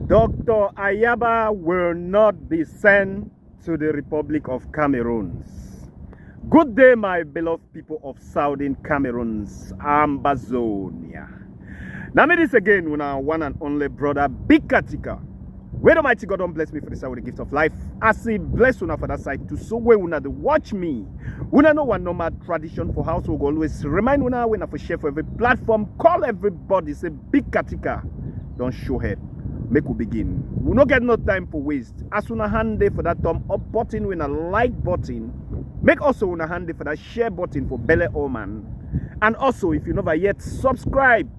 Dr. Ayaba will not be sent to the Republic of Cameroon. Good day, my beloved people of Southern Cameroon's Ambazonia. Now, me this again with our one and only brother, Big Katika. Where the mighty God don't bless me for this hour with the gift of life. As he bless una for that side to so way una to watch me. Una know one normal tradition for house will always remind una when I for share for every platform. Call everybody, say Big Katika. Don't show head. Make we begin. We no get no time for waste. As una hand there for that thumb up button with a like button. Make also una hand there for that share button for Belle Oman. And also if you never yet subscribe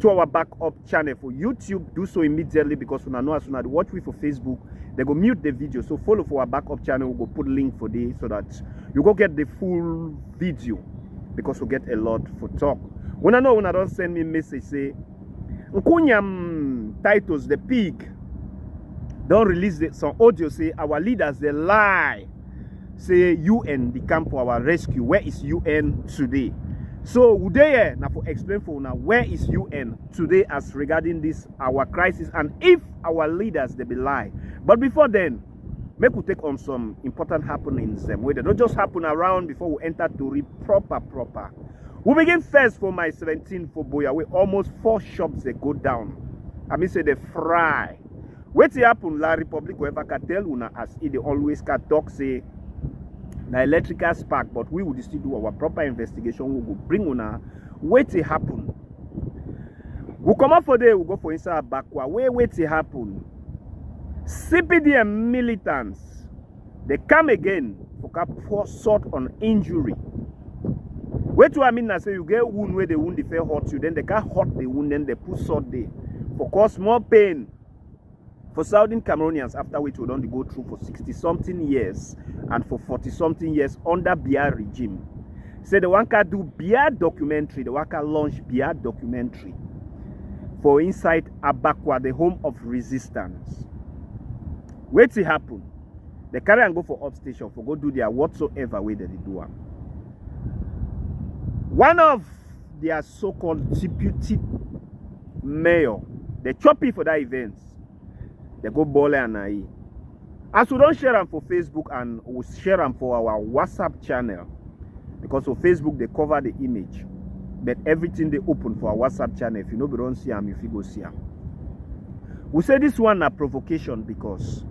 to our backup channel for YouTube, do so immediately because we know as soon as they watch me for Facebook, they go mute the video. So follow for our backup channel. We'll go put link for this so that you go get the full video because we get a lot for talk. When I know when I don't send me message say Nkunyam titles the pig don't release some audio say our leaders they lie say UN the camp for our rescue. Where is UN today? So today now for explain for now where is UN today as regarding this our crisis and if our leaders they be lie. But before then, make we take on some important happenings them where they don't just happen around before we enter to read proper. We begin first for my 17 for Boya where almost 4 shops they go down. I mean say they fry. What happen La Republic wherever can tell una as it they always can talk say the electrical spark, but we will still do our proper investigation. We will bring una what happen. We come up for there, we go for inside backward. Wait happen. CPDM militants they come again for sort on injury. What do I mean? I say you get wound where the wound if they hurt you, then they can hurt the wound, then they put salt there for cause more pain for Southern Cameroonians after which we don't go through for 60-something years and for 40-something years under Biya regime. Say the one can do Biya documentary, the one can launch Biya documentary for inside Abakwa, the home of resistance. Wait till happen. They carry and go for upstation for go do their whatsoever way that they do them. One of their so-called deputy mayor, they choppy for that event. They go bole and I. As we don't share them for Facebook and we share them for our WhatsApp channel. Because for Facebook they cover the image. But everything they open for our WhatsApp channel. If you know we don't see them, if you go see them. We say this one a provocation because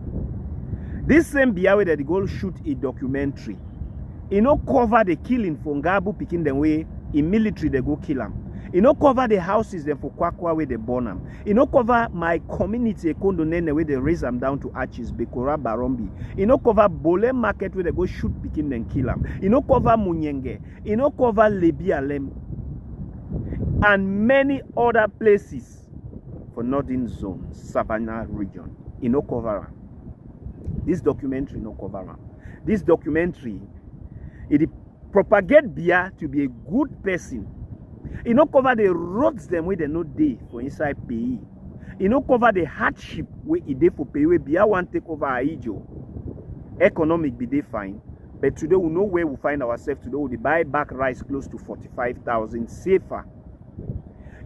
this same Biawe that they go shoot a documentary. You know cover the killing for Ngabu picking them way in military they go kill them. You know cover the houses them for Kwakwa where they burn them. You know cover my community Kondonene where they raise them down to Arches, Bekora, Barombi. You know cover Bole market where they go shoot picking and kill them. You know cover Munyenge. You know cover Lebialem and many other places for northern zone, Savannah region. You know cover them. This documentary no cover them. This documentary it propagate Biya to be a good person. You know cover the roads them where they no day for inside PE. You know cover the hardship where it dey for PE where Biya want take over Aijo. Economic be they fine. But today we know where we find ourselves today. We buy back rice close to 45,000 safer.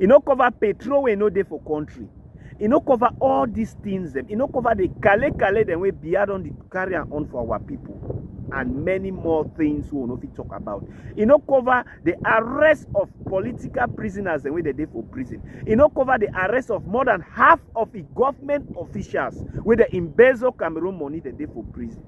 You know cover petrol we no day for country. You know cover all these things them. You know cover the kale them where Biya don't carry on for our people. And many more things we will not talk about. You know, cover the arrest of political prisoners the way they did for prison. You know, cover the arrest of more than half of the government officials with the embezzle Cameroon money they did for prison.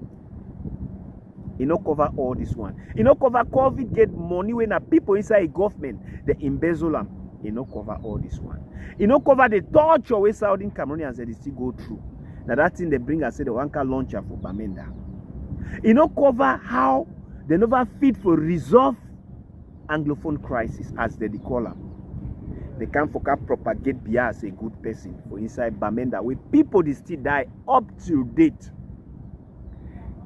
You know, cover all this one. You know, cover COVID get money when the people inside the government they embezzle them. You know, cover all this one. You know, cover the torture where Southern Cameroonians they still go through. Now that thing they bring us say the one car launcher for Bamenda. You know, cover how they never fit for resolve Anglophone crisis as they call them. They can't propagate Biya as a good person for inside Bamenda where people they still die up to date.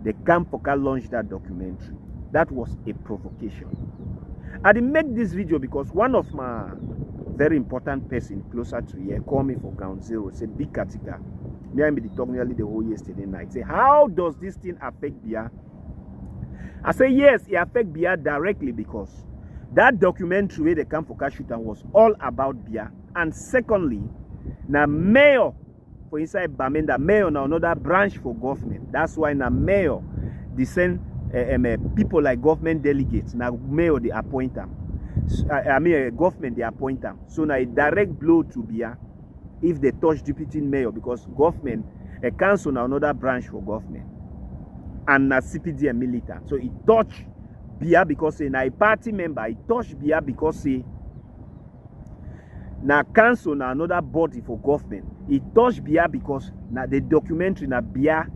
They can't launch that documentary. That was a provocation. I didn't make this video because one of my very important person closer to here call me for ground zero, say Big Katika. Me and me talk nearly the whole yesterday night. Say, how does this thing affect Biya? I say yes, it affects Biya directly because that documentary where the camp for shooter was all about Biya. And secondly, now mayor for inside Bamenda, mayor na another branch for government. That's why na mayor they send people like government delegates. Now mayor they appoint them. Government they appoint them. So now a direct blow to Bia if they touch deputy mayor, because government, a council na another branch for government. And na CPD and militant. So it touch Bia because na a party member. It touch Bia because na council na another body for government. It touch Bia because na the documentary na Bia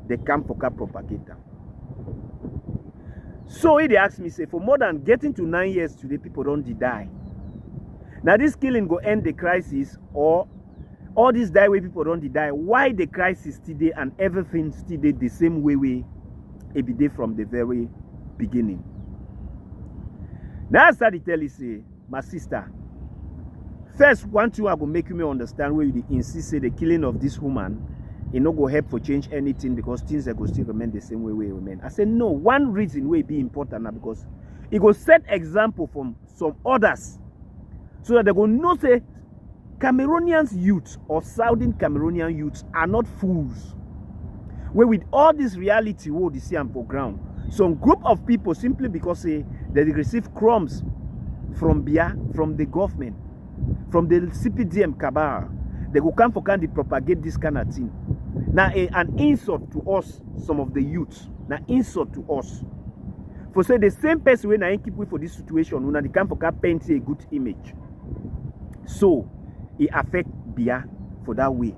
the camp for cap propagator. So he asked me, say, for more than getting to 9 years today, people don't die. Now this killing go end the crisis, or all this die way people don't die. Why the crisis today and everything still did the same way it be there from the very beginning? Now I started to tell you, say, my sister, first one thing I go make you understand where you insist say the killing of this woman, it no go help for change anything, because things are go still remain the same way we remain. I said no. One reason will be important now, because it go set example from some others, so that they go know say Cameroonians youth or Southern Cameroonian youths are not fools. Where with all this reality what they see on the ground, some group of people simply because they receive crumbs from Bia, from the government, from the CPDM cabal, they go come for kind of propagate this kind of thing. Now an insult to us, some of the youths. Now insult to us. For say the same person when I keep with for this situation, when they come for paint a good image. So it affect Bia for that way.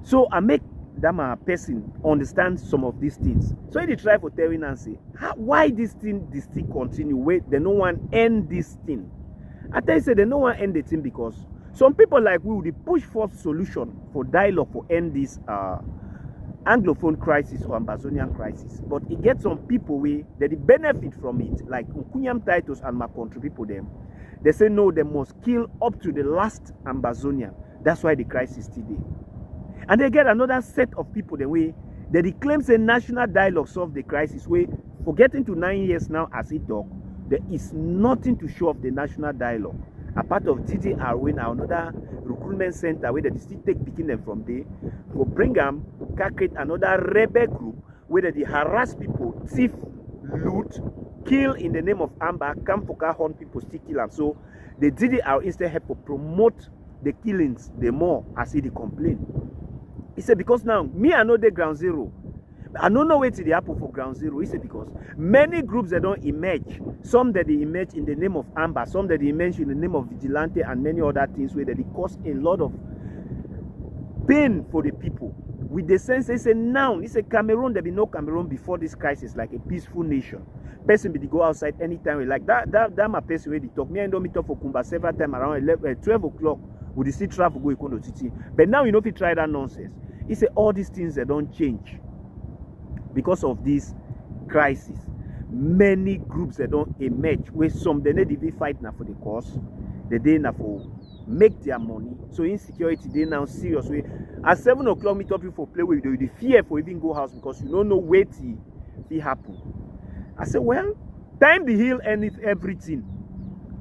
So I make that person understand some of these things. So they try for telling and say, why this thing continue? Wait, they no one end this thing. I tell you, say they no one end the thing because some people like we will push for solution for dialogue for end this Anglophone crisis or Ambazonian crisis. But it gets some people that they benefit from it, like Unkunyam Titus and my country people them. They say no, they must kill up to the last Ambazonian. That's why the crisis today. And they get another set of people the way that they claim say national dialogue solve the crisis. Where for getting to 9 years now as it talk, there is nothing to show of the national dialogue. A part of GDR when another recruitment center where they still take picking them from there, go bring them, create another rebel group where they harass people, thief, loot, kill in the name of Amber, come for car hunt people, still kill them. So the GDR instead help to promote the killings the more as they complain. He said because now me I know the ground zero. I don't know where to the apple for ground zero. He said because many groups that don't emerge, some that they emerge in the name of Amber, some that they emerge in the name of Vigilante and many other things where they cause a lot of pain for the people. With the sense they say now, it's a Cameroon, there be no Cameroon before this crisis, like a peaceful nation. Person be to go outside anytime we like that my person where they talk. Me and don't meet up for Kumba several times around 12 o'clock. We still travel go Ikondo Titi. But now you know if you try that nonsense. He say all these things that don't change. Because of this crisis, many groups that don't emerge, where some they need to fight now for the cause, they now for make their money. So insecurity they now serious way. At 7 o'clock, meet up you for play with the fear for even go house because you don't know where it happen. I said, well, time the heal and everything.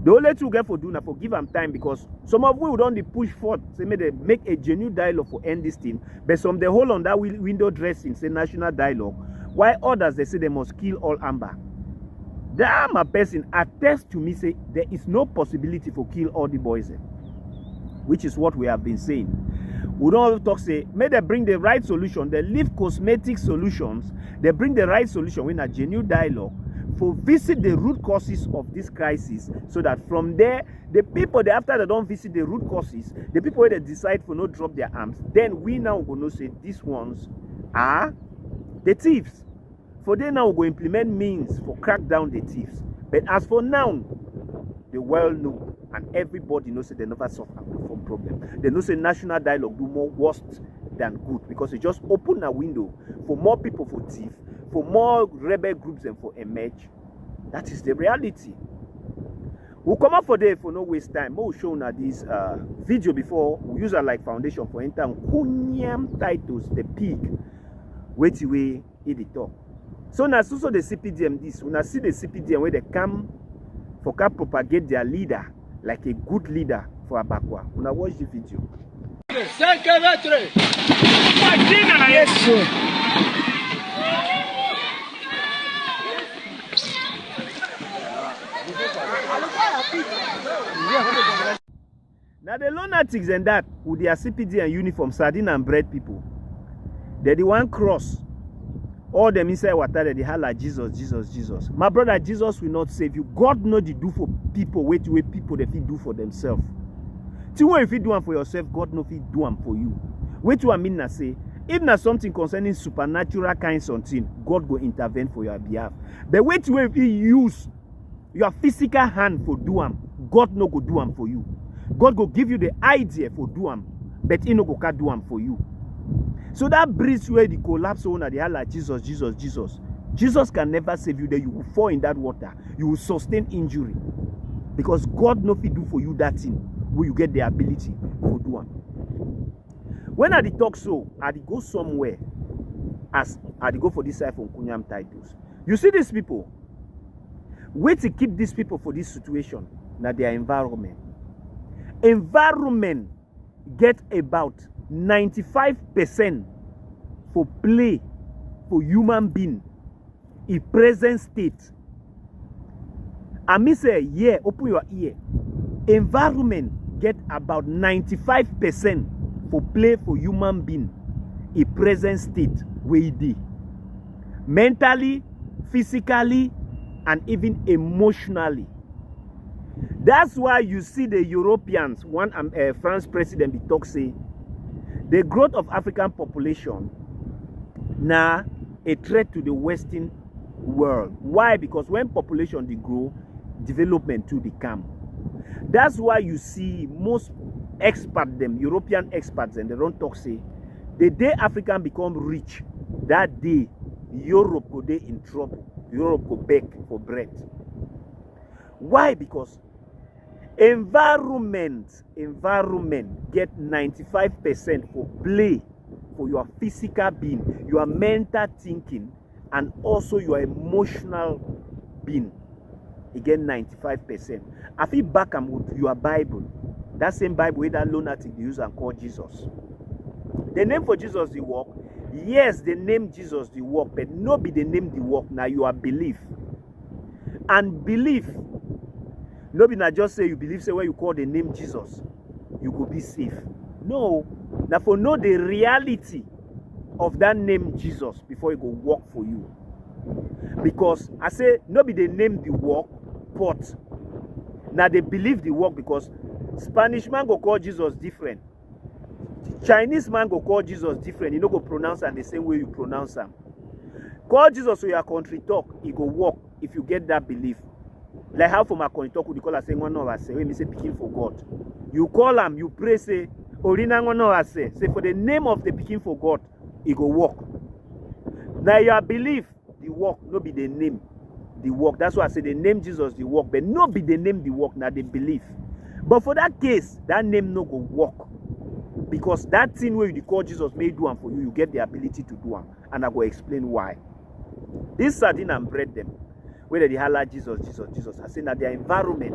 The only thing we get for do now for give them time because some of we don't push forth, say they make a genuine dialogue for end this thing, but some they hold on that window dressing, say national dialogue, while others they say they must kill all Amber. That my person attests to me say there is no possibility for kill all the boys, which is what we have been saying. We don't talk say, may they bring the right solution, they leave cosmetic solutions, they bring the right solution when a genuine dialogue for visit the root causes of this crisis, so that from there, the people after they don't visit the root causes, the people where they decide for not drop their arms, then we now gonna say these ones are the thieves. For they now go implement means for crack down the thieves. But as for now, they well know and everybody knows that they never solve from problem. They know say national dialogue do more worse than good because it just open a window for more people for thief, for more rebel groups and for emerge. That is the reality. We'll come up for there for no waste time. We'll show now this video before we use a like foundation for enter Kunyam titles the pig. Wait away in the top. So now also the CPDM this. When I see the CPDM where they come for can propagate their leader like a good leader for Abakwa. When I watch the video. Now the lunatics and that with their CPD and uniform, sardine and bread people, they're the one cross. All them inside water, they holler Jesus, Jesus, Jesus. My brother, Jesus will not save you. God knows the do for people, wait people they do for themselves. If you do one for yourself, God knows if you do one for you. Wait to I mean na say, if na something concerning supernatural kind something, God go intervene for your behalf. But wait to if you use your physical hand for do one, God no go do one for you. God go give you the idea for do one, but he no go can do one for you. So that bridge where the collapse on they are like Jesus, Jesus, Jesus. Jesus can never save you. There you will fall in that water. You will sustain injury. Because God no fit do for you that thing where you get the ability to do one. When I talk so, I go somewhere as I go for this side from Kunyam titles. You see these people. Wait to keep these people for this situation. Now their environment. Environment get about 95% for play for human being in present state. I mean say, yeah, open your ear. Environment get about 95% for play for human being in present state where it is. Mentally, physically, and even emotionally. That's why you see the Europeans, one France president be talk say, the growth of African population now a threat to the Western world. Why? Because when population they grow, development too they come. That's why you see most experts, them European experts, and they don't talk say, the day African become rich, that day Europe go dey in trouble. Europe go beg for bread. Why? Because environment get 95% for play for your physical being, your mental thinking, and also your emotional being. Again, 95%. I feel back and with your Bible, that same Bible where that lunatic they use and call Jesus. The name for Jesus the work. Yes, the name Jesus the work, but no be the name the work. Now you are belief. And belief. No be not just say you believe, say where you call the name Jesus, you go be safe. No. Now for know the reality of that name Jesus before you go work for you. Because I say no be the name the work, but now they believe the work because Spanish man go call Jesus different. Chinese man go call Jesus different. You no go pronounce am the same way you pronounce am. Call Jesus so your country talk, he go work if you get that belief. Like how for my country talk, we call us saying one of us say, when we say Pikin for God. You call him, you pray, say, Orina one of us say for the name of the Pikin for God, he go work. Now your belief, the work, no be the name, the work. That's why I say the name Jesus, the work, but no be the name, the work, now the belief. But for that case, that name no go work. Because that thing where you call Jesus may do one for you, you get the ability to do one. And I go explain why. This sardine and bread them, whether they holler Jesus, Jesus, Jesus, I say that their environment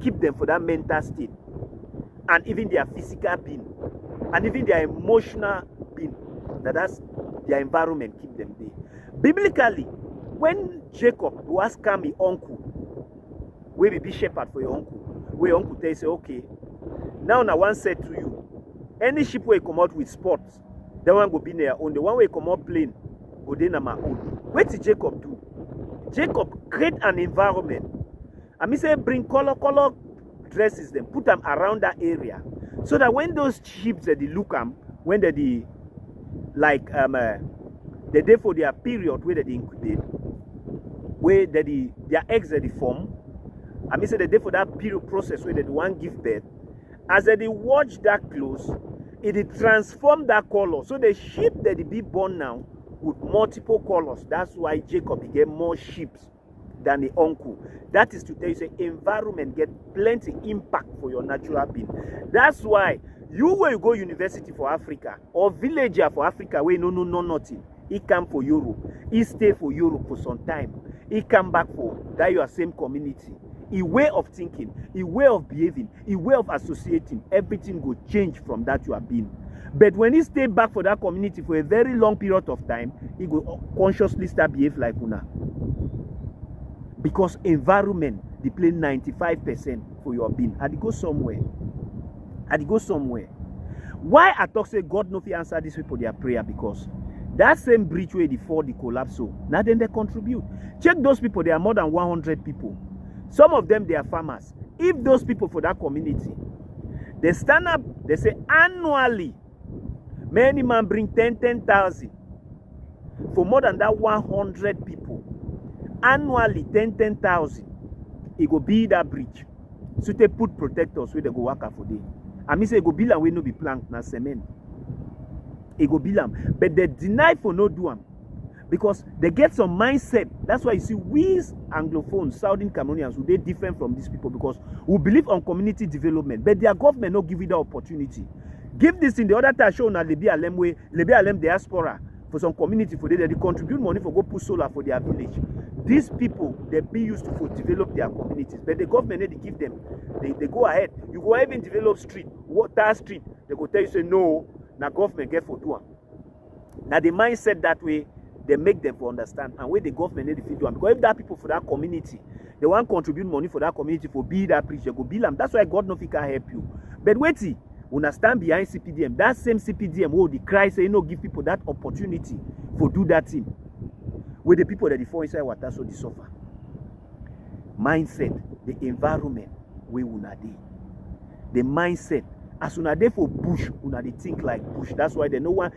keep them for that mental state. And even their physical being. And even their emotional being. That's their environment keep them there. Biblically, when Jacob was come his uncle, where be shepherd for your uncle, where your uncle tell say, okay, now I want said to you, any ship where you come out with spots, that one go be their own. The one where you come out plain, go then on my own. What did Jacob do? Jacob create an environment. I mean say bring color dresses them, put them around that area. So that when those ships that they look them, when they like the day for their period where they incubate, where their eggs that they form, I mean say the day for that period process where they want give birth, as they watch that close, it transform that color. So the sheep that they be born now with multiple colors. That's why Jacob get more sheep than the uncle. That is to tell you, say environment get plenty impact for your natural being. That's why you when you go university for Africa or villager for Africa where no nothing. He come for Europe. He stay for Europe for some time. He come back for that your same community. a way of thinking, a way of behaving, a way of associating. Everything will change from that you have been. But when he stay back for that community for a very long period of time, he will consciously start behave like una. Because environment, they play 95% for your being. And they go somewhere. Why I talk say God no fit answer these people their prayer? Because that same bridge where they fall, the collapse, so now then they contribute. Check those people, there are more than 100 people. Some of them, they are farmers. If those people for that community, they stand up, they say annually, many man bring 10,000 for more than that 100 people. Annually 10,000. It go be that bridge. So they put protectors where they go work for day. I mean say it go be we no be plank na cement. It go be but they deny for no do am because they get some mindset. That's why you see we Anglophones, Southern Cameroonians, they different from these people because we believe on community development, but their government no give you the opportunity. Give this in the other time show na Lebi Alem diaspora for some community for they contribute money for go put solar for their village. These people, they be used to develop their communities, but the government they give them, they go ahead. You go even develop street, water street. They go tell you say no, now government get for do am. Now the mindset that way, they make them for understand and where the government need to do am. Because if that people for that community, they want contribute money for that community for build that bridge, they go build them. That's why God no fit can help you. But wait, when stand behind CPDM, that same CPDM will the cry say give people that opportunity for do that thing. With the people that they fall inside water, so they suffer. Mindset, the environment, where una dey. The mindset, as una dey for bush, una dey think like bush. That's why they no one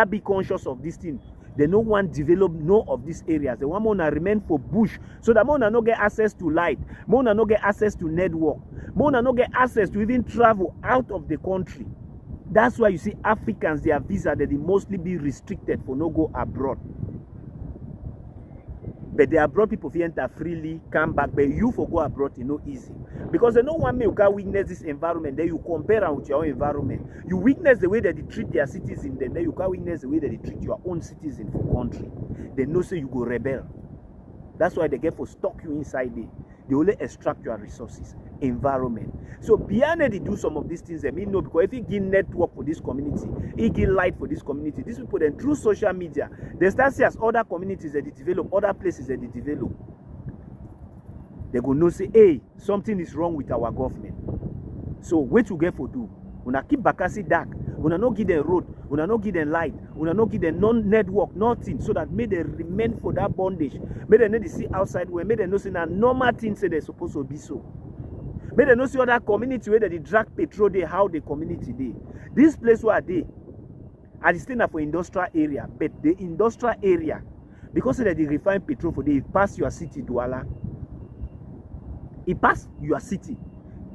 be conscious of this thing. They no one develop no of these areas. They want una remain for bush, so that una no get access to light, una no get access to network, una no get access to even travel out of the country. That's why you see Africans, their visa that they mostly be restricted for no go abroad. But the abroad people fi enter freely, come back. But you for go abroad, it's not easy. Because they don't want me to witness this environment. Then you compare them with your own environment. You witness the way that they treat their citizens. Then you can witness the way that they treat your own citizens for country. They know say you go rebel. That's why they get for stock you inside there. They only extract your resources, environment. So beyond they do some of these things, I mean no, because if you give network for this community, you give light for this community, these people then through social media, they start see as other communities that they develop, other places that they develop. They go no say, hey, something is wrong with our government. So what you get for do? Una keep Bakassi dark, una no give them road, una no give them light, una no give them non-network, nothing, so that may they remain for that bondage. May they not see outside where, may they not see that normal things say they're supposed to be so. May they not see other community where they drag petrol they how the community they. This place where they are still for industrial area, but the industrial area, because they refine petrol for they, it pass your city Douala. It pass your city,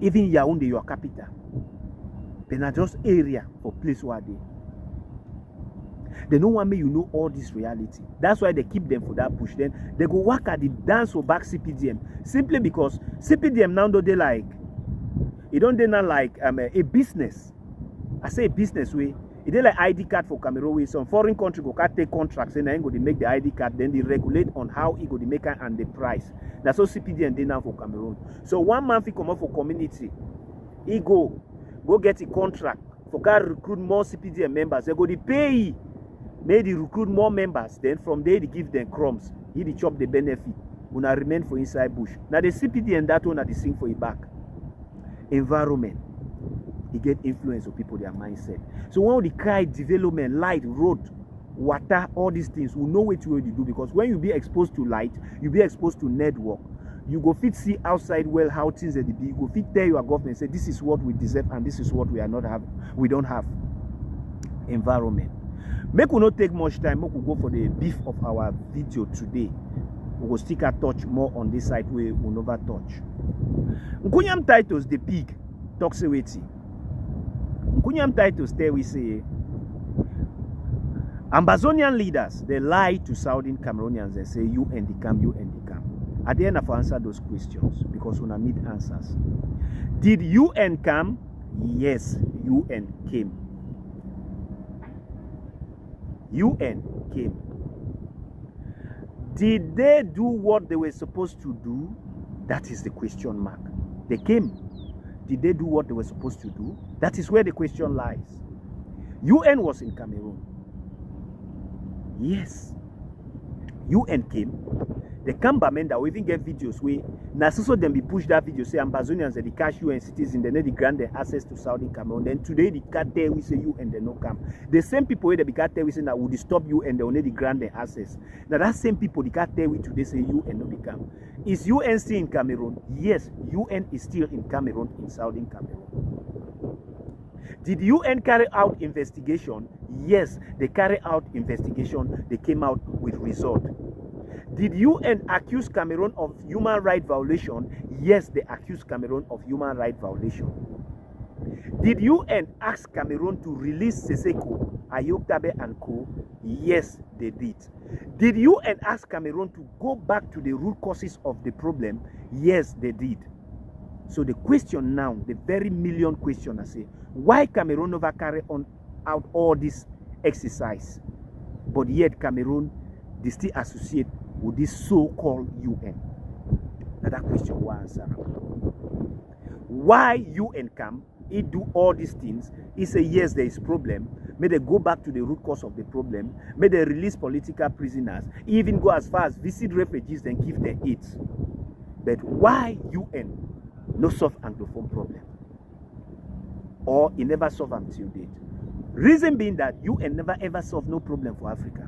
even Yaoundé, your capital. They not just area for place where they don't want me, you know all this reality. That's why they keep them for that push. Then they go work at the dance or back CPDM simply because CPDM now do they like it don't they not like a business. I say a business way. It they like ID card for Cameroon way. Some foreign country go take contracts and then go they make the ID card. Then they regulate on how it go they make and the price. That's how CPDM they now for Cameroon. So one man fi come up for community, he go get a contract for can recruit more CPDM members. They go to pay. May they recruit more members. Then from there they give them crumbs. He they chop the benefit. Una remain for inside bush. Now the CPDM that one they sing for you back. Environment. It get influence of people their mindset. So when they cry development, light, road, water, all these things, we know what you do because when you be exposed to light, you be exposed to network. You go fit see outside well how things that be. You go fit tell your government say this is what we deserve and this is what we are not have. We don't have environment. Make we not take much time. Make we go for the beef of our video today. We will stick a touch more on this side we will never touch. Nkunyam titles the pig talks away. Nkunyam titles there we say Ambazonian leaders they lie to Southern Cameroonians. They say you and the camp, you and the camp. At the end of answer those questions because we need answers. Did UN come? Yes, UN came. UN came. Did they do what they were supposed to do? That is the question mark. They came. Did they do what they were supposed to do? That is where the question lies. UN was in Cameroon. Yes. UN came. The Cambermen that we even get videos where Narciso then be push that video say Ambazonians they cash UN citizens they need the grant their access to Southern Cameroon. Then today the cartel we say UN they no come. The same people where the cartel we say that would stop UN they only the grant their access. Now that same people the cartel we today say UN no become. Is UN still in Cameroon? Yes, UN is still in Cameroon, in Southern Cameroon. Did UN carry out investigation? Yes, they carry out investigation. They came out with result. Did UN accuse Cameroon of human rights violation? Yes, they accused Cameroon of human rights violation. Did UN ask Cameroon to release Seseko, Ayoktabe and Co? Yes, they did. Did UN ask Cameroon to go back to the root causes of the problem? Yes, they did. So the question now, the very million question I say, why Cameroon never carry on out all this exercise? But yet Cameroon, they still associate with this so-called UN. Now that question will answer. Why UN come, it do all these things, it say yes, there is problem. May they go back to the root cause of the problem. May they release political prisoners. Even go as far as visit refugees and give them aid. But why UN no solve Anglophone problem? Or it never solve until date. Reason being that UN never ever solve no problem for Africa.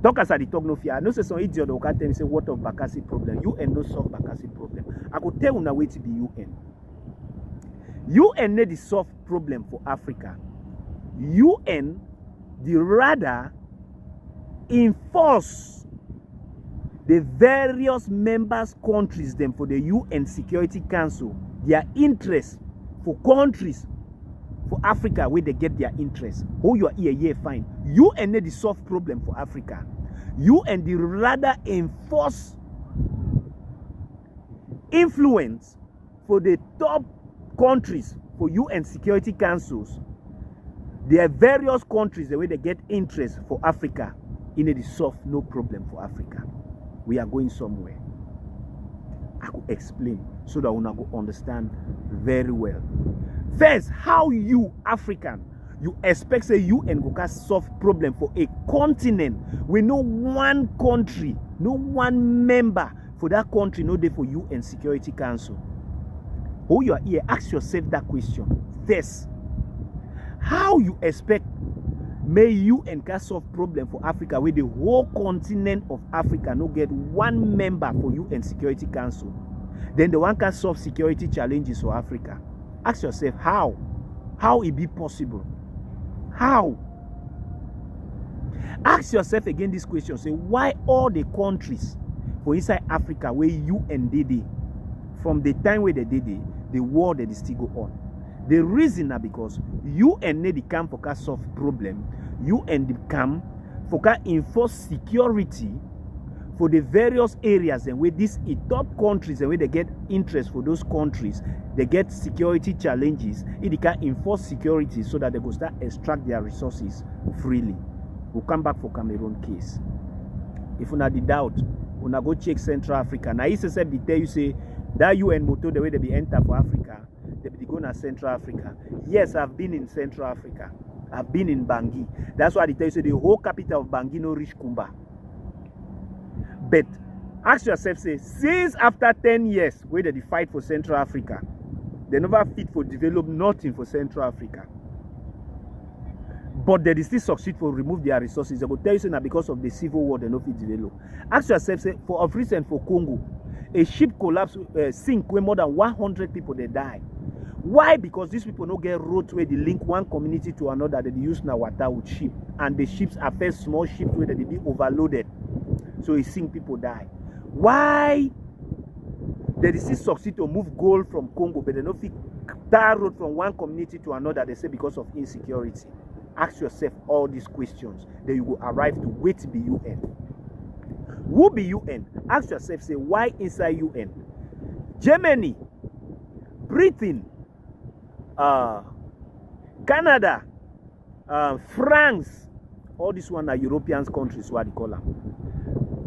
Talk as I talk no fear. I know say some idiot will tell me say what of Bakassi problem. UN no solve Bakassi problem. I could tell una way to be UN. UN need to solve problem for Africa. UN the rather enforce the various members countries them for the UN Security Council their interest for countries for Africa where they get their interest. Oh, you are here, fine. UN need to solve problem for Africa. UN the rather enforce influence for the top countries for UN Security Councils. There are various countries the way they get interest for Africa. In it is solve no problem for Africa. We are going somewhere. I could explain so that we will understand very well. First, how you African you expect say UN go solve problem for a continent with no one country, no one member for that country, no day for UN Security Council. Oh, you are here, ask yourself that question. First, how you expect may UN can solve problem for Africa where the whole continent of Africa no get one member for UN Security Council? Then the one can solve security challenges for Africa. Ask yourself how? How it be possible? How? Ask yourself again this question. Say why all the countries for inside Africa where UN did from the time where they did it, the war that is still go on. The reason is because UN need to come for solve problem. UN need come for enforce security for the various areas and where these top countries and where they get interest for those countries, they get security challenges. It can enforce security so that they go start extract their resources freely. We'll come back for Cameroon case. If you have the doubt, you go check Central Africa. Now, if they tell you say that UN motor the way they be enter for Africa, they be going to Central Africa. Yes, I've been in Central Africa. I've been in Bangui. That's why they tell you say the whole capital of Bangui no reach Kumba. But ask yourself, say, since after 10 years, where they fight for Central Africa, they never fit for develop nothing for Central Africa. But they still succeed for remove their resources. They will tell you say now because of the civil war, they no fit develop. Ask yourself, say, for of recent for Congo, a ship collapse, sink where more than 100 people they die. Why? Because these people don't get roads where they link one community to another. They use now water with ship, and the ships are first small ships where they be overloaded. So you sink people die. Why? They still succeed to move gold from Congo, but they don't fit that road from one community to another. They say because of insecurity. Ask yourself all these questions. Then you will arrive to wait to be UN. Who be UN? Ask yourself, say, why inside UN? Germany, Britain, Canada, France, all these one are European countries, what they call them.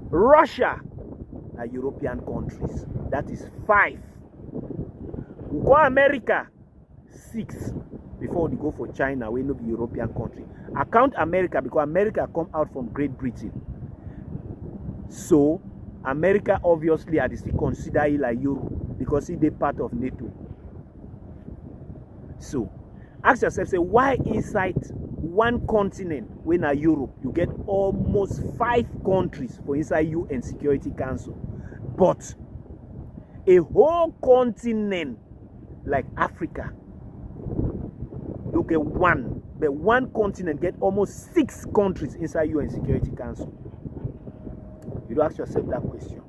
Russia, are European countries. That is 5. We go America, 6. Before we go for China, we know the European country. I count America because America come out from Great Britain. So, America obviously are still considered like Europe because they part of NATO. So, ask yourself, say, why inside one continent, when are Europe, you get almost 5 countries for inside UN Security Council, but a whole continent like Africa, you get one, but one continent get almost 6 countries inside UN Security Council. You don't ask yourself that question.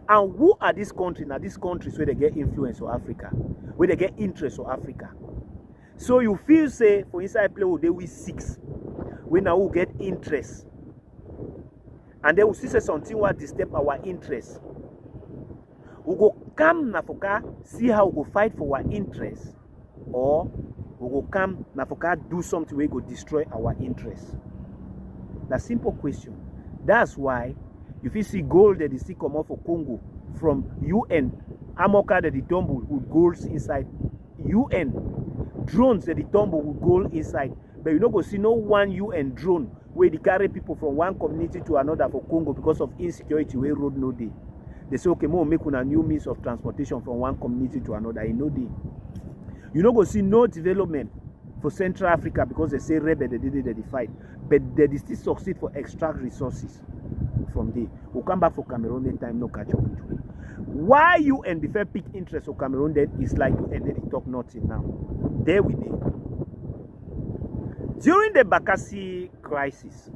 And who are these countries? Now these countries where they get influence for Africa, where they get interest for Africa. So you feel say for inside play they will 6. We now will get interest. And they will see something what disturb our interest. We go come Nafoka, see how we go fight for our interest. Or we go come Nafoka do something we go destroy our interest. That's a simple question. That's why if you see gold that is still come out for Congo from UN, Amoka that the tumble with golds inside. UN drones that the tumble with gold inside. But you don't go see no one UN drone where they carry people from one community to another for Congo because of insecurity where road no day. They say, okay, more make a new means of transportation from one community to another. In no day. You don't go see no development for Central Africa because they say rebel they did it, they fight. But they still succeed for extract resources from there. We'll come back for Cameroon in time, no catch up into it. Why UN before pick interest of Cameroon then is like UN they talk nothing now. There we did. During the Bakassi crisis,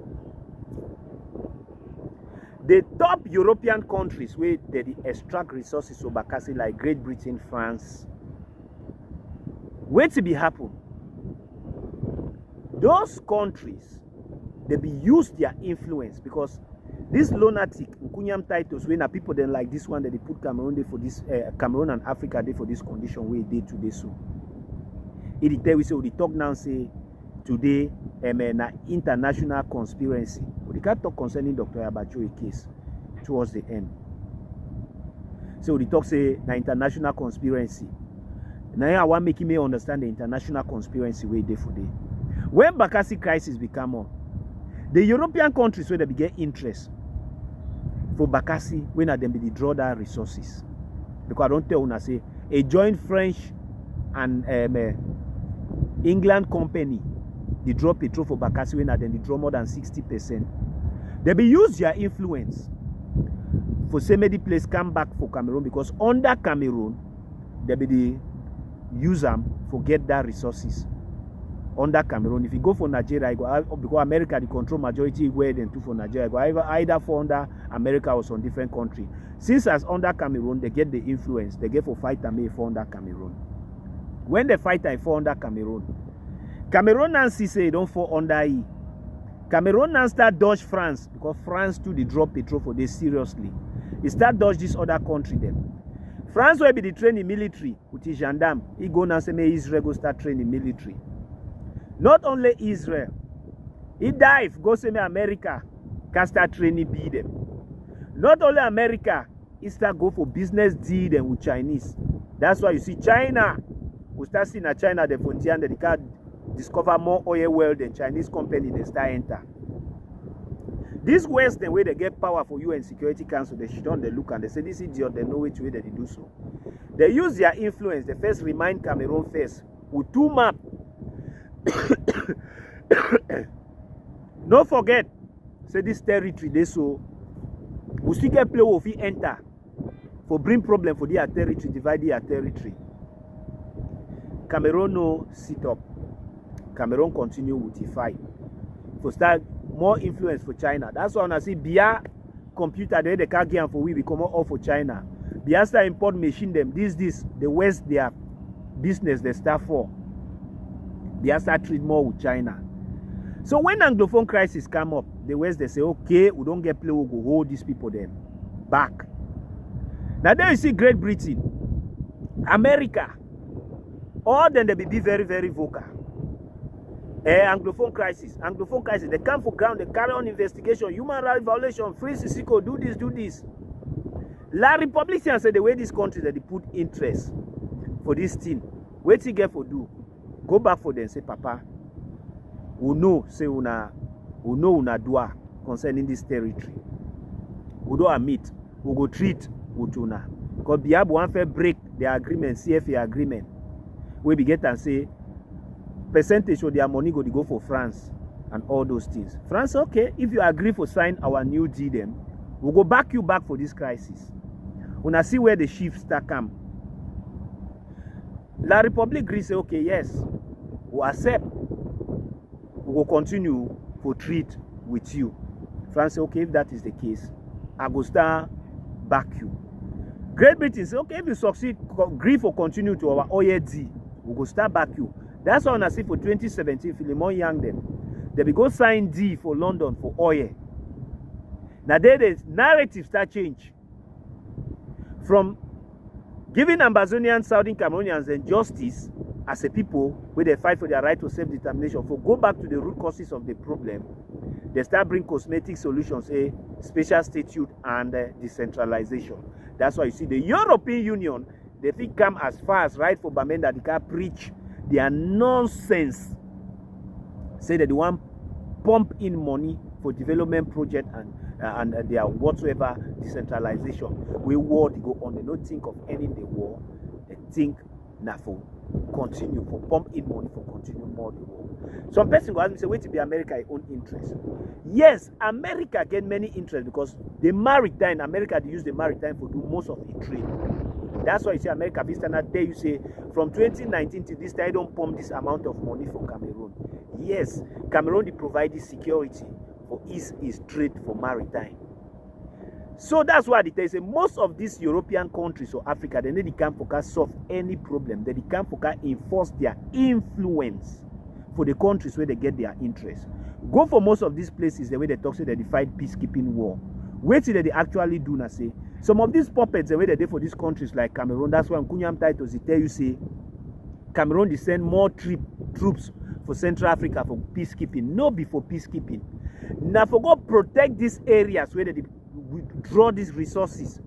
the top European countries where they extract resources of Bakassi like Great Britain, France, wait to be happen. Those countries, they be use their influence because this lunatic Nkunyam titles when people then like this one that they put Cameroon there for this Cameroon and Africa there for this condition where they today so. It tell we say we talk now say today an international conspiracy. We can't talk concerning Dr. Abacho's case towards the end. So we talk say the international conspiracy. Now I want making me understand the international conspiracy way day for day. When Bakassi crisis become on, the European countries where they get interest for Bakassi when them be draw that resources. Because I don't tell una say a joint French and England company they draw petrol for Bakassi when then they draw more than 60%. They be use their influence for say many place come back for Cameroon because under Cameroon they be the use them for get that resources. Under Cameroon, if you go for Nigeria, you go, because America the control majority where then two for Nigeria, you go either for under America or some different country. Since as under Cameroon, they get the influence. They get for fight and may for under Cameroon. When they fight and for under Cameroon, Cameroon and say don't fall under E. Cameroon and start dodge France because France too they drop petrol for this seriously. It start dodge this other country then. France will be the training military with his gendarme. He go now say may Israel go start training military. Not only Israel, he dive, go say me America, can start training be them. Not only America, he start go for business deal them with Chinese. That's why you see China, we start seeing a China the frontier and they can discover more oil well than Chinese company they start enter. This Western way they get power for UN Security Council, they should on the look and they say this idiot, they know which way they do so. They use their influence, they first remind Cameroon first with 2 maps. Don't forget, say this territory they so we still get play if we enter for bring problem for their territory, divide their territory. Cameroon no sit up. Cameroon continue with the fight. For start more influence for China. That's why when I see Bia computer they can't get for we come all for China. Bia start import machine them. This the West their business they start for. They start treat more with China. So when Anglophone crisis come up, the West they say, okay, we don't get play, we'll go hold these people then back. Now there you see Great Britain, America, all then they be very, very vocal. Anglophone crisis, they come for ground, they carry on investigation, human rights violation, free Sisiko, do this. La Republicans say the way this country that they put interest for this thing, wait till get for do, go back for them say Papa, we know say una dua concerning this territory. We don't admit, we go treat with una. Because Biab one fair break the agreement, CFA agreement. We be get and say percentage of their money go for France and all those things. France, okay, if you agree for sign our new deal, then we'll go back you back for this crisis. When see where the shifts start come. La Republic Greece say, okay, yes, we accept. We will continue for treat with you. France say, okay, if that is the case, I go start back you. Great Britain say, okay, if you succeed, agree for continue to our oil deal, we go start back you. That's why I see for 2017, Philemon Young them. They be go sign D for London for oil. Now there the narrative start change. From giving Ambazonians, Southern Cameroonians and justice as a people where they fight for their right to self-determination, for go back to the root causes of the problem, they start bring cosmetic solutions, a special statute and decentralization. That's why you see the European Union, they think come as far as right for Bamenda, they can preach their nonsense. Say that they want pump in money for development project and their whatsoever decentralization. We war they go on, they don't think of ending the war. They think now for continue, for pump in money for continue more the war. Some person go ask me, say, wait to be America own interest. Yes, America get many interest because the maritime, America they use the maritime for do most of the trade. That's why you see America this time there you say from 2019 to this time don't pump this amount of money for Cameroon. Yes, Cameroon they provide this security for east trade for maritime. So that's why they say most of these European countries or Africa, they can't focus solve any problem. They can't focus enforce their influence for the countries where they get their interest. Go for most of these places the way they talk say that they fight peacekeeping war. Wait till they actually do not say. Some of these puppets the way they do for these countries like Cameroon, that's why Nkunyam titles they tell you say Cameroon they send more troops for Central Africa for peacekeeping. No before peacekeeping. Now for go protect these areas where they withdraw these resources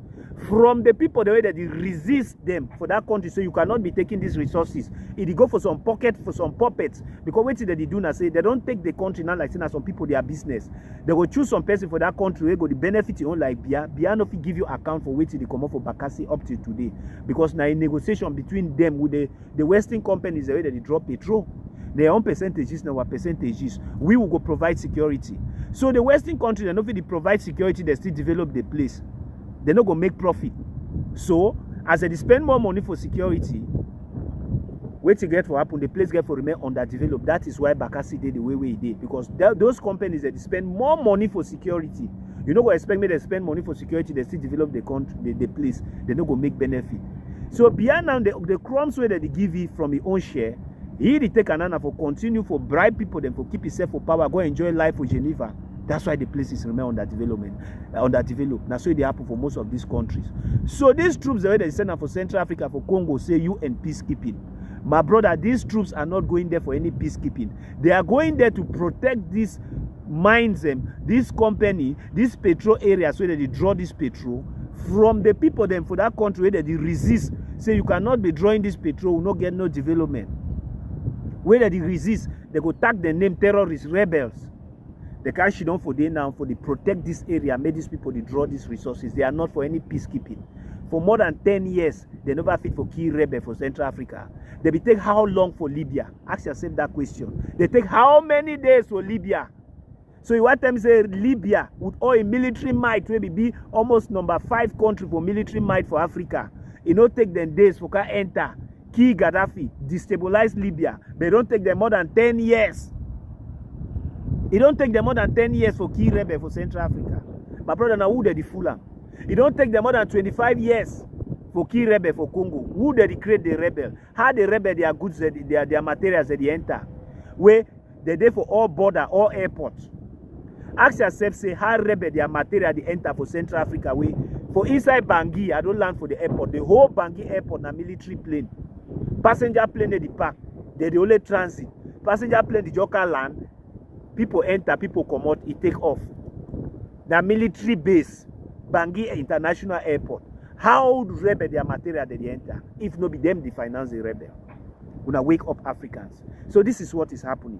from the people the way that they resist them for that country, so you cannot be taking these resources. If you go for some pocket, for some puppets, because what they do now say they don't take the country now like saying some people their business. They will choose some person for that country where go the benefit you own like Bia no fit give you account for waiting they come up for Bakassi up to today. Because now in negotiation between them with the Western companies the way that they drop petrol. Their own percentages, now our percentages, we will go provide security. So the Western countries, they not fit provide security, they still develop the place. They're not going to make profit. So, as they spend more money for security, wait to get for happen, the place get for remain underdeveloped. That is why Bakassi did the way we did. Because those companies that spend more money for security, you know what expect me to spend money for security, they still develop the country, the place, they're not going to make benefit. So beyond now the crumbs where they give you from your own share, he take another for continue for bribe people, then for keep himself for power, go enjoy life for Geneva. That's why the places remain underdeveloped. That's why they happen for most of these countries. So these troops, the way they send them for Central Africa, for Congo, say UN peacekeeping. My brother, these troops are not going there for any peacekeeping. They are going there to protect these mines, this company, these petrol areas where they draw this petrol from the people then for that country where they resist. Say you cannot be drawing this petrol, will not get no development. Where they resist, they go tag the name terrorists, rebels. The cash you don't for them now for the protect this area, make these people they draw these resources. They are not for any peacekeeping. For more than 10 years, they never fit for key rebel for Central Africa. They be take how long for Libya? Ask yourself that question. They take how many days for Libya? So you want them to say Libya with all a military might will be almost number 5 country for military might for Africa. It don't take them days for can enter. Key Gaddafi, destabilize Libya. They don't take them more than 10 years. It don't take them more than 10 years for key rebel for Central Africa. My brother, now who did the Fulham? It don't take them more than 25 years for key rebel for Congo. Who did create the rebel? How the rebel their goods, their materials that they enter? Where they there for all border, all airports. Ask yourself, say, how rebel their material they enter for Central Africa? Way for inside Bangui, I don't land for the airport. The whole Bangui airport na military plane. Passenger plane they park. They the only transit. Passenger plane the Joka land. People enter, people come out, it take off. The military base, Bangui International Airport. how rebel their material they enter. If not be them, they finance the rebel. When I wake up Africans. So this is what is happening,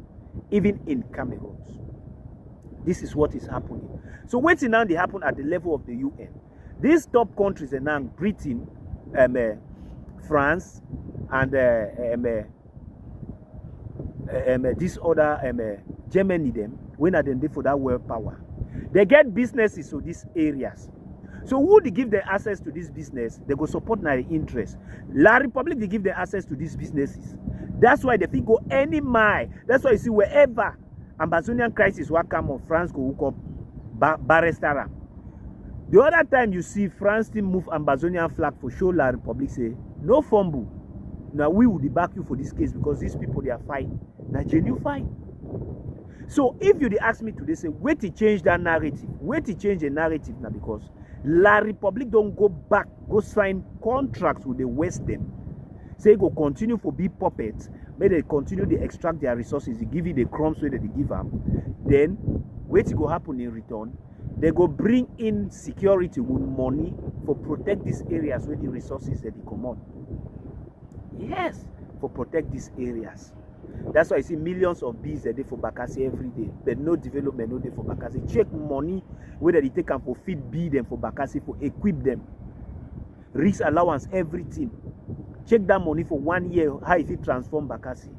even in Cameroon. This is what is happening. So what's now they happen at the level of the UN. These top countries are now Britain, France, and this other Germany. Them when are they for that world power? They get businesses to these areas. So who they give them access to this business, they go support their interest. La Republic, they give them access to these businesses. That's why they think go any mile. That's why you see wherever Amazonian crisis will come on, France go hook up bar restaurant. The other time you see France team move Amazonian flag for show La Republic say, no fumble. Now we will back you for this case because these people they are fighting. Now genuine fight. So if you ask me today, say wait to change that narrative. Wait to change the narrative now because La Republic don't go back, go sign contracts with the West them. Say go continue for be puppets, may they continue to extract their resources, they give you the crumbs where they give them. Then wait to go happen in return. They go bring in security with money for protect these areas where the resources that they come on. Yes, for protect these areas. That's why you see millions of bees a day for Bakassi every day. But no development, no day for Bakassi. Check money whether they take them for feed bee them for Bakassi, for equip them. Risk allowance, everything. Check that money for 1 year, how if it transform Bakassi.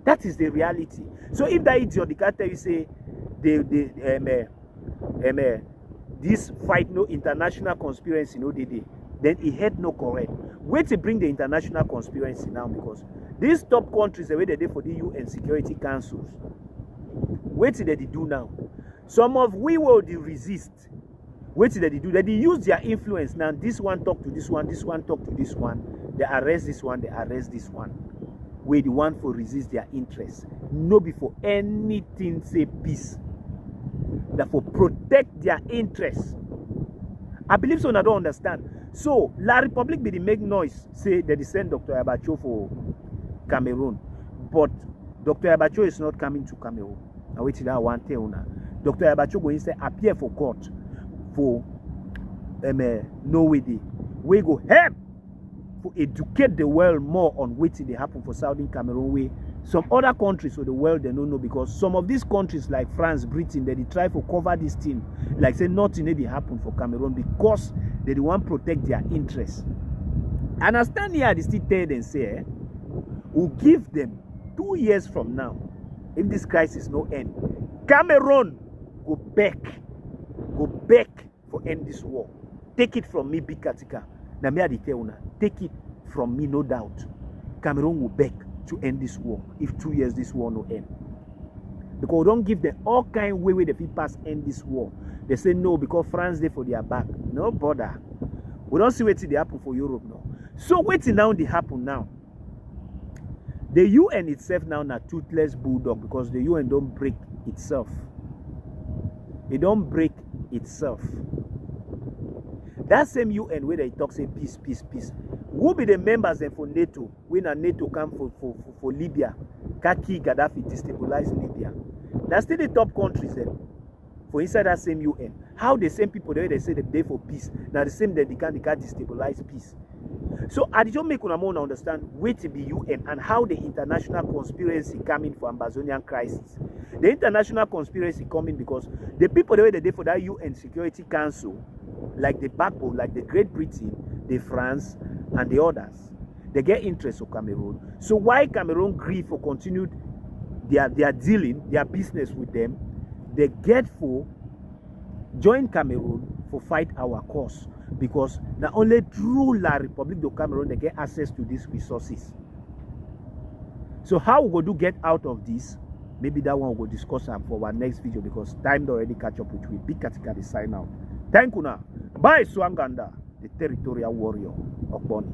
That is the reality. So if that idiot, the can't tell you say this fight no international conspiracy no they then it had no correct. Wait to bring the international conspiracy now because these top countries the way they did for the UN Security Councils. Wait till they do now. Some of we will resist. Wait till they do. They use their influence now. This one talk to this one talk to this one. They arrest this one, they arrest this one. We the one for resist their interests. No before anything say peace. That for protect their interests. I believe so, and I don't understand. So, La Republic be the make noise, say they send Dr. Abacho for Cameroon. But Dr. Abacho is not coming to Cameroon. I wait till that one tell now. Dr. Abacho going to say appear for court for Norway Day. We go help to educate the world more on what they happen for Southern Cameroon way. Some other countries of the world they don't know because some of these countries like France, Britain, they try to cover this thing. Like say nothing they happen for Cameroon because they want to protect their interests. And I stand here, they still tell them say, we'll give them 2 years from now, if this crisis no end, Cameroon go back for end this war. Take it from me, Big Katika. Now me I tell una, take it from me, no doubt. Cameroon will back to end this war if 2 years this war no end. Because we don't give them all kind of way the people pass end this war. They say no because France they for their back. No bother. We don't see what they happen for Europe now. So waiting now they happen now. The UN itself now na toothless bulldog because the UN don't break itself. It don't break itself. That same UN where they talk say peace, peace, peace. Who be the members then for NATO? When a NATO come for Libya, Kaki Gaddafi destabilize Libya. That's still the top countries then. For inside that same UN. How the same people there they say they for peace. Now the same that they can't destabilize peace. So I just make una more understand where to be UN and how the international conspiracy coming for Amazonian crisis. The international conspiracy coming because the people there they for that UN Security Council, like the backbone, like the Great Britain, the France, and the others, they get interest of Cameroon. So why Cameroon grieve for continued their dealing, their business with them, they get for join Cameroon for fight our cause. Because not only through La Republic de Cameroon they get access to these resources. So how we go get out of this? Maybe that one we'll discuss for our next video because time already catch up with we. Big Katika sign out. Thank you now. Bye Swanganda, the territorial warrior of Bonnie.